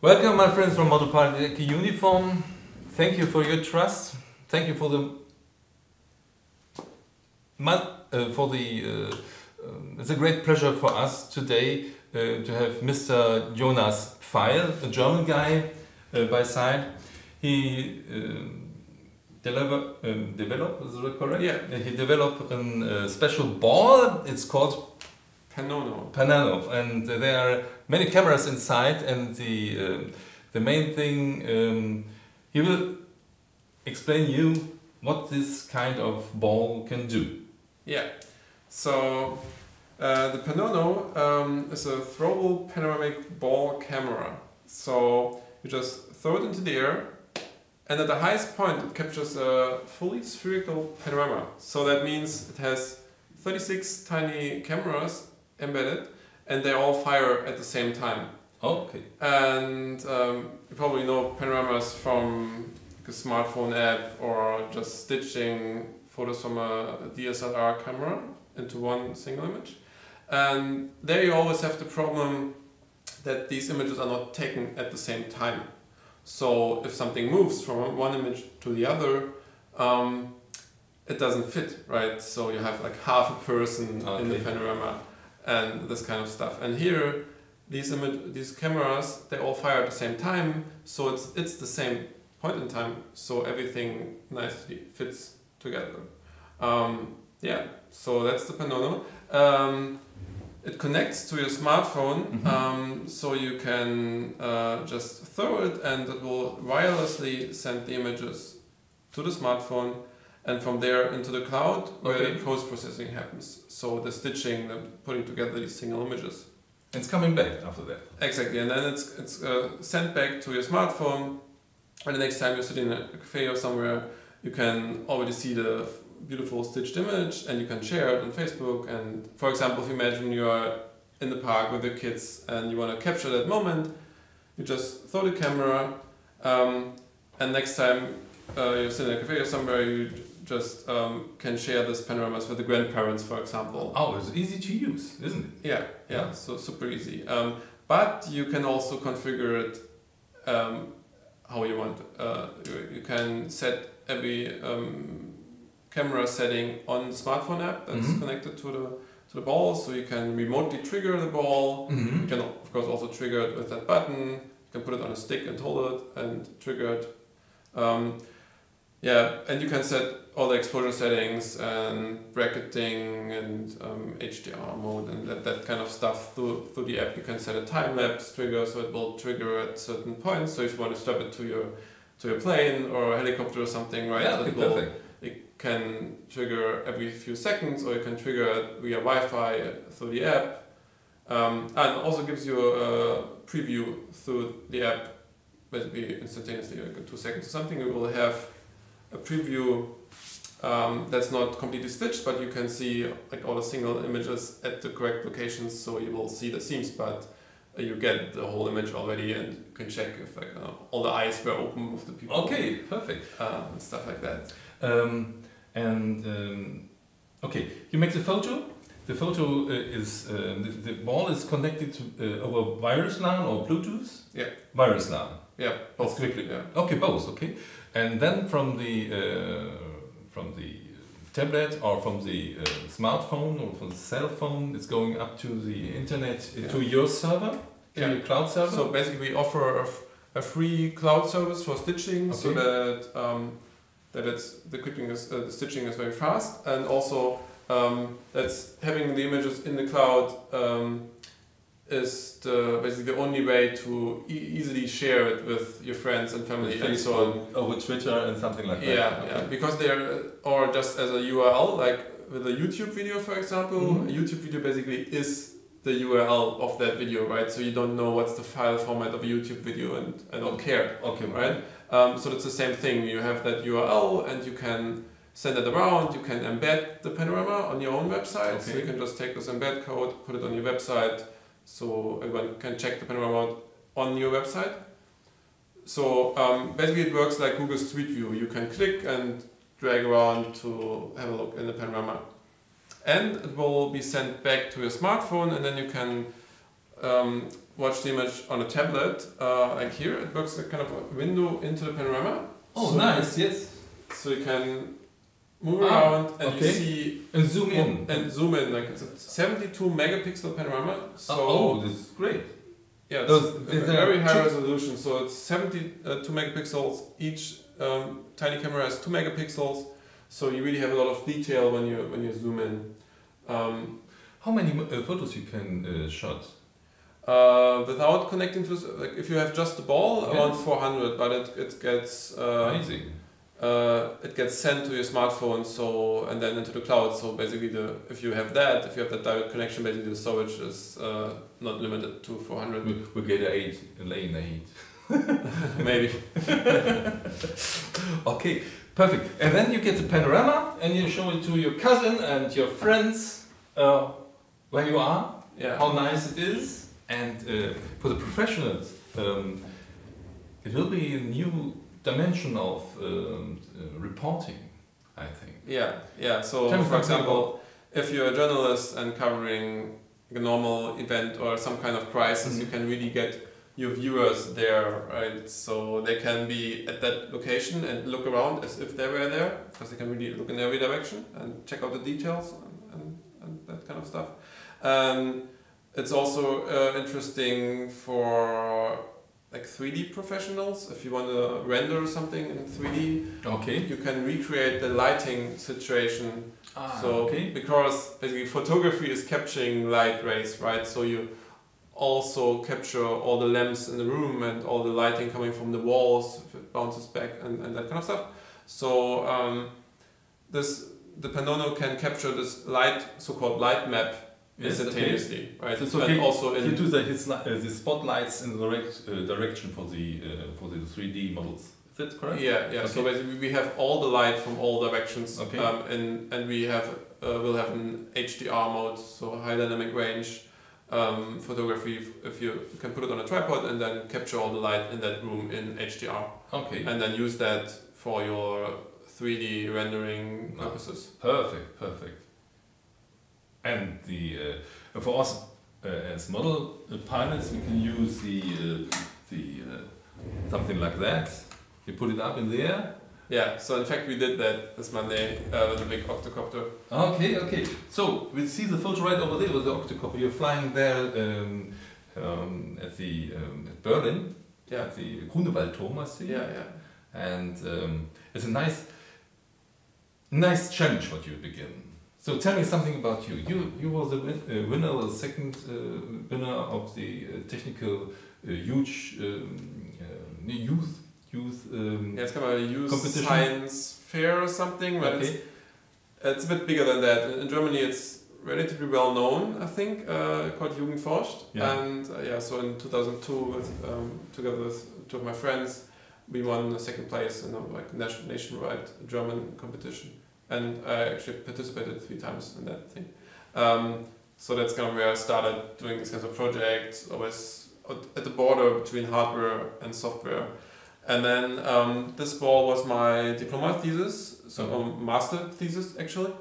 Welcome, my friends from Modellpilot.EU uniform. Thank you for your trust. Thank you for the it's a great pleasure for us today to have Mr. Jonas Pfeil, a German guy by side. He developed, is it correct? Yeah. He developed a special ball. It's called Panono, and there are many cameras inside. And the main thing, he will explain you what this kind of ball can do. Yeah. So the Panono is a throwable panoramic ball camera. So you just throw it into the air, and at the highest point it captures a fully spherical panorama. So that means it has 36 tiny cameras embedded, and they all fire at the same time. Okay. And you probably know panoramas from a smartphone app or just stitching photos from a DSLR camera into one single image. And there you always have the problem that these images are not taken at the same time. So if something moves from one image to the other, it doesn't fit, right? So you have like half a person in the panorama and this kind of stuff. And here, these cameras, they all fire at the same time, so it's the same point in time, so everything nicely fits together. Yeah, so that's the Panono. It connects to your smartphone, so you can just throw it and it will wirelessly send the images to the smartphone and from there into the cloud where the post-processing happens. So the stitching, the putting together these single images. It's coming back after that. Exactly, and then it's sent back to your smartphone, and the next time you're sitting in a cafe or somewhere, you can already see the beautiful stitched image and you can share it on Facebook. And for example, if you imagine you're in the park with your kids and you want to capture that moment, you just throw the camera, and next time you're sitting in a cafe or somewhere, you just can share this panoramas with the grandparents, for example. Oh, it's easy to use, isn't it? Yeah, so super easy. But you can also configure it how you want. You can set every camera setting on the smartphone app that's connected to the ball, so you can remotely trigger the ball. You can of course also trigger it with that button. You can put it on a stick and hold it and trigger it. Yeah, and you can set all the exposure settings and bracketing and HDR mode and that kind of stuff through the app. You can set a time-lapse trigger, so it will trigger at certain points. So if you want to strap it to your plane or a helicopter or something, right? Yeah, it can trigger every few seconds, or you can trigger it via Wi-Fi through the app. And also gives you a preview through the app, basically instantaneously, like in 2 seconds or something. You will have a preview that's not completely stitched, but you can see like all the single images at the correct locations, so you will see the seams, but you get the whole image already, and you can check if like all the eyes were open of the people. Okay, perfect. And stuff like that. Okay, you make the photo. The photo is the ball is connected to over wireless LAN or Bluetooth. Yeah. Wireless LAN. Yeah. Both. Quickly. Yeah. Okay, both. Okay, and then from the tablet or from the smartphone or from the cell phone, it's going up to the internet to your server, to your cloud server. So basically, we offer a free cloud service for stitching, so that the stitching is very fast, and also that's having the images in the cloud is basically the only way to easily share it with your friends and family and so on. Over Twitter and something like that. Yeah, because or just as a URL, like with a YouTube video, for example. A YouTube video basically is the URL of that video, right? So you don't know what's the file format of a YouTube video, and I don't care. Okay, right? So it's the same thing. You have that URL and you can send it around. You can embed the panorama on your own website. So you can just take this embed code, put it on your website, so everyone can check the panorama on your website. So basically it works like Google Street View. You can click and drag around to have a look in the panorama. And it will be sent back to your smartphone, and then you can watch the image on a tablet, like here. It works like kind of a window into the panorama. Oh, so nice, yes. So you can move around and you see... And zoom in. And zoom in, like it's a 72 megapixel panorama. So oh, this is great. Yeah, it's a very high resolution. So it's 72 megapixels. Each tiny camera has 2 megapixels. So you really have a lot of detail when you zoom in. How many photos you can shot? Without connecting to, like if you have just the ball, around 400, but it gets amazing. It gets sent to your smartphone, so and then into the cloud. So basically, if you have that direct connection, basically the storage is not limited to 400. We get a lane 8. Maybe. Okay, perfect. And then you get the panorama and you show it to your cousin and your friends where you are, how nice it is. And for the professionals, it will be a new dimension of reporting, I think. Yeah. So, for example, if you're a journalist and covering a normal event or some kind of crisis, you can really get your viewers there, right? So they can be at that location and look around as if they were there, because they can really look in every direction and check out the details and that kind of stuff. It's also interesting for like 3D professionals. If you want to render something in 3D, you can recreate the lighting situation. Because basically photography is capturing light rays, right? So you also capture all the lamps in the room and all the lighting coming from the walls, if it bounces back and that kind of stuff. So the Panono can capture this light, so-called light map, instantaneously, right? So and also you do the spotlights in the direction for the 3D models. Is that correct? Yeah. So basically, we have all the light from all directions, and we have will have an HDR mode, so high dynamic range photography. If you can put it on a tripod and then capture all the light in that room in HDR. And then use that for your 3D rendering purposes. Perfect. And for us as model pilots, we can use the something like that. You put it up in the air. Yeah. So in fact, we did that this Monday with a big octocopter. Okay. So we see the photo right over there with the octocopter. You're flying there at the at Berlin. Yeah. At the Grunewaldturm, I see. Yeah. And it's a nice challenge what you begin. So tell me something about you. You were the winner, the second winner of the technical youth. It's kind of a youth science fair or something, but it's a bit bigger than that. In Germany, it's relatively well known, I think, called Jugendforscht. And so in 2002, together with two of my friends, we won second place in a nationwide German competition. And I actually participated 3 times in that thing. So that's kind of where I started doing these kinds of projects, always at the border between hardware and software. And then this ball was my diploma thesis, so a master thesis actually.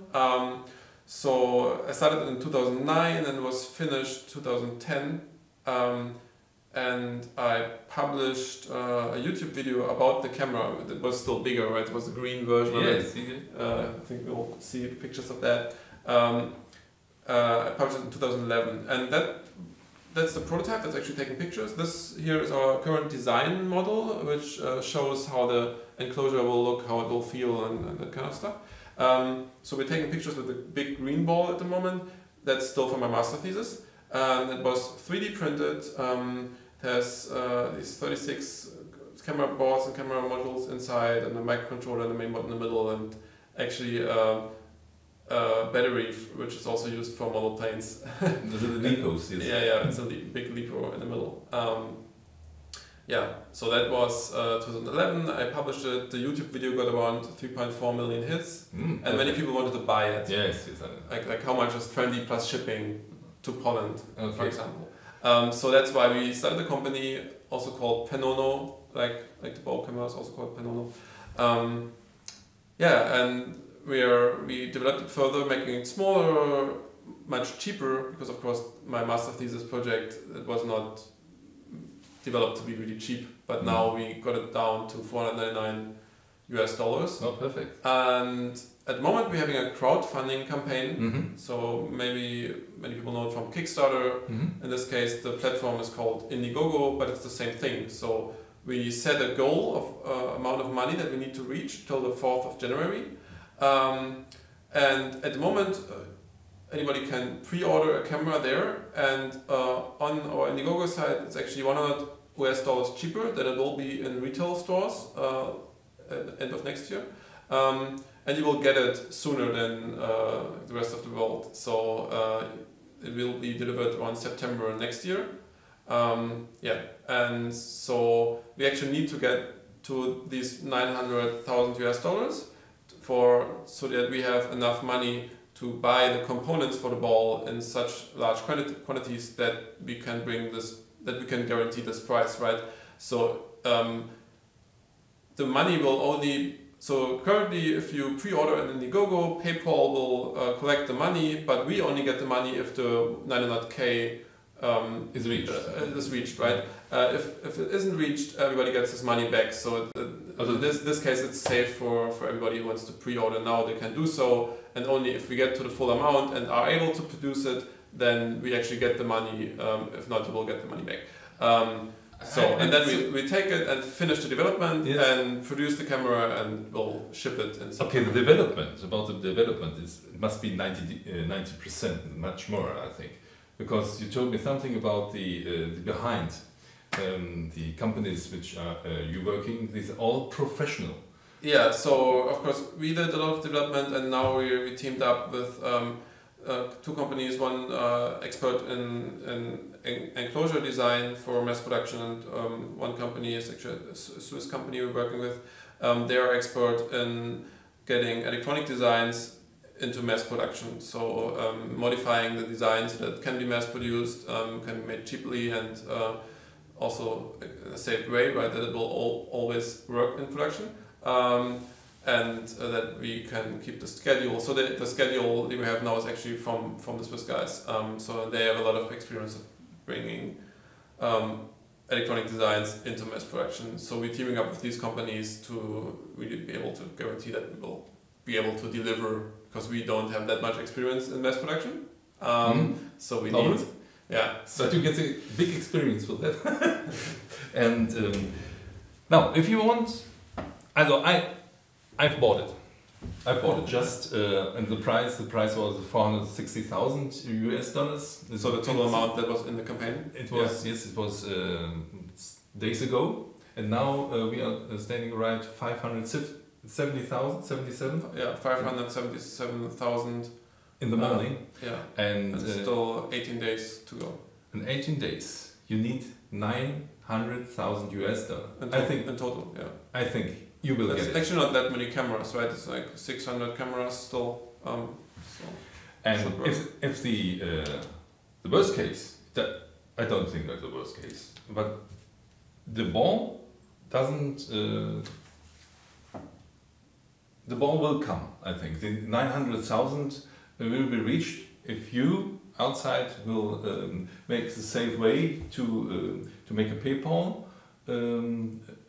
So I started in 2009 and was finished 2010. And I published a YouTube video about the camera. It was still bigger, right? It was the green version of it. I think we'll see pictures of that. I published it in 2011, and that's the prototype that's actually taking pictures. This here is our current design model, which shows how the enclosure will look, how it will feel, and that kind of stuff. So we're taking pictures with the big green ball at the moment. That's still for my master thesis. And it was 3D printed. It has these 36 camera boards and camera modules inside, and a microcontroller and a main board in the middle, and actually a battery, which is also used for model planes. Those are the LiPos, yes. Yeah, it's a big LiPo in the middle. So that was 2011. I published it. The YouTube video got around 3.4 million hits, and many people wanted to buy it. Yes. Like how much is 20 plus shipping to Poland, for example. So that's why we started a company also called Panono, like the ball camera is also called Panono. And we developed it further, making it smaller, much cheaper, because of course my master thesis project, it was not developed to be really cheap, but now we got it down to $499. Oh, perfect. And at the moment we're having a crowdfunding campaign. So maybe many people know it from Kickstarter. In this case the platform is called Indiegogo, but it's the same thing. So we set a goal of amount of money that we need to reach till the 4th of January. And at the moment anybody can pre-order a camera there, and on our Indiegogo site it's actually $100 cheaper than it will be in retail stores at the end of next year. And you will get it sooner than the rest of the world. So it will be delivered around September next year. And so we actually need to get to these $900,000 so that we have enough money to buy the components for the ball in such large quantities that we can guarantee this price, right? So the money will only, so currently if you pre-order an Indiegogo, PayPal will collect the money, but we only get the money if the 900K is reached, right? If it isn't reached, everybody gets his money back. So in this case it's safe for everybody who wants to pre-order now, they can do so, and only if we get to the full amount and are able to produce it, then we actually get the money. If not, we will get the money back. And then we take it and finish the development and produce the camera and we'll ship it. Okay, the development it must be 90%, much more, I think, because you told me something about the behind the companies which are you working. These are all professional. Yeah, so of course we did a lot of development, and now we teamed up with two companies, one expert in enclosure design for mass production, and one company is actually a Swiss company we're working with. They are expert in getting electronic designs into mass production, so modifying the designs so that it can be mass produced, can be made cheaply, and also in a safe way, right, that it will always work in production. And that we can keep the schedule. So the schedule that we have now is actually from the Swiss guys. So they have a lot of experience of bringing electronic designs into mass production. So we're teaming up with these companies to really be able to guarantee that we will be able to deliver, because we don't have that much experience in mass production. So we need... Yeah. So you get a big experience with that. And now, if you want... I've bought it. I bought it just, and the price was $460,000. So the total amount that was in the campaign? It was, yes, it was days ago, and now we are standing right 570,000, 77? Yeah, 577,000 in the morning. Yeah, and still 18 days to go. In 18 days, you need $900,000. I think in total, yeah. I think. You will get it. Actually not that many cameras, right? It's like 600 cameras still. And if the worst case, I don't think that's the worst case, but the ball doesn't. The ball will come. I think the 900,000 will be reached if you outside will make the safe way to make a PayPal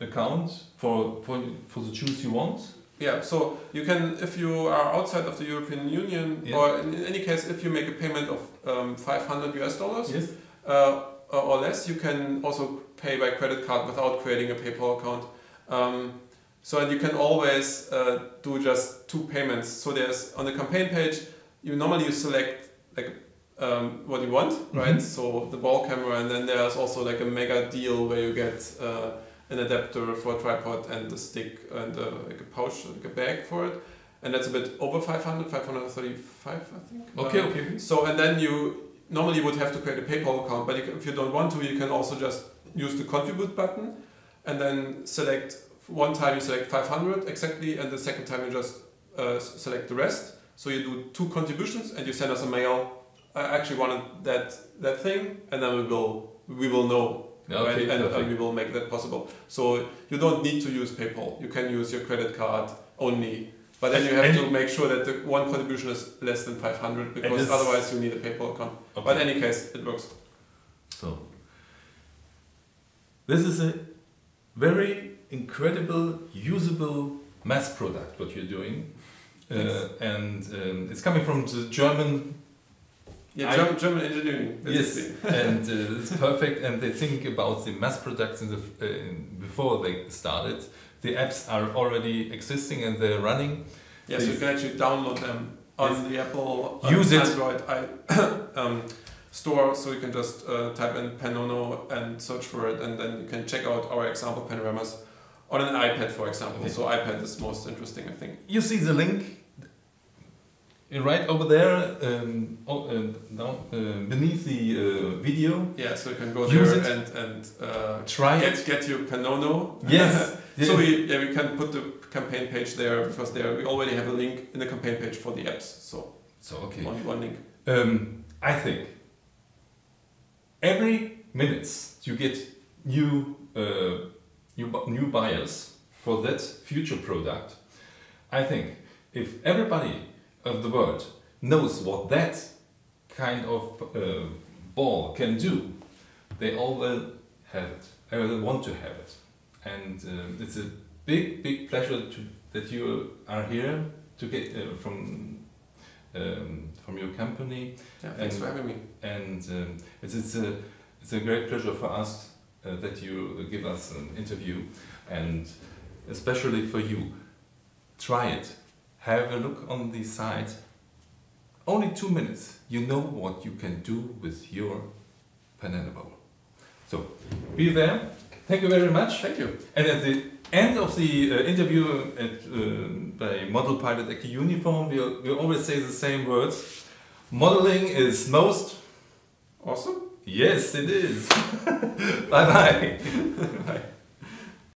account for the shoes you want. Yeah, so you can, if you are outside of the European Union, or in any case, if you make a payment of $500 or less, you can also pay by credit card without creating a PayPal account. So and you can always do just two payments. So there's on the campaign page, you select like what you want, right? So the ball camera, and then there's also like a mega deal where you get an adapter for a tripod and a stick and like a pouch, like a bag for it, and that's a bit over 535, I think. Okay. So and then you normally would have to create a PayPal account, but if you don't want to, you can also just use the contribute button, and then select. One time you select 500 exactly, and the second time you just select the rest. So you do two contributions, and you send us a mail. I actually wanted that thing, and then we will know. Okay, right? And we will make that possible. So you don't need to use PayPal. You can use your credit card only But then you have to make sure that the one contribution is less than 500, because otherwise you need a PayPal account. Okay. But in any case, it works. So, this is a very incredible, usable mass product, what you're doing. And it's coming from the German... Yeah, German engineering. Yes, and it's perfect. And they think about the mass production before they started. The apps are already existing and they're running. Yes, so you can actually download them on the Apple Android store. So you can just type in Panono and search for it, and then you can check out our example panoramas on an iPad, for example. Okay. So iPad is most interesting, I think. You see the link right over there, beneath the video. Yeah, so you can go there and try get your Panono. Yes. So we can put the campaign page there, because we already have a link in the campaign page for the apps. So okay. One link. I think every minute you get new buyers for that future product. I think if everybody of the world knows what that kind of ball can do, they all will have it. They will want to have it. And it's a big pleasure that you are here to get from your company. Yeah, thanks for having me. And it's a great pleasure for us that you give us an interview, and especially for you. Try it. Have a look on the site. Only 2 minutes. You know what you can do with your Panono ball. So be there. Thank you very much. Thank you. And at the end of the interview by Modellpilot.EU uniform, we always say the same words. Modeling is most awesome. Yes, it is. Bye bye. Bye.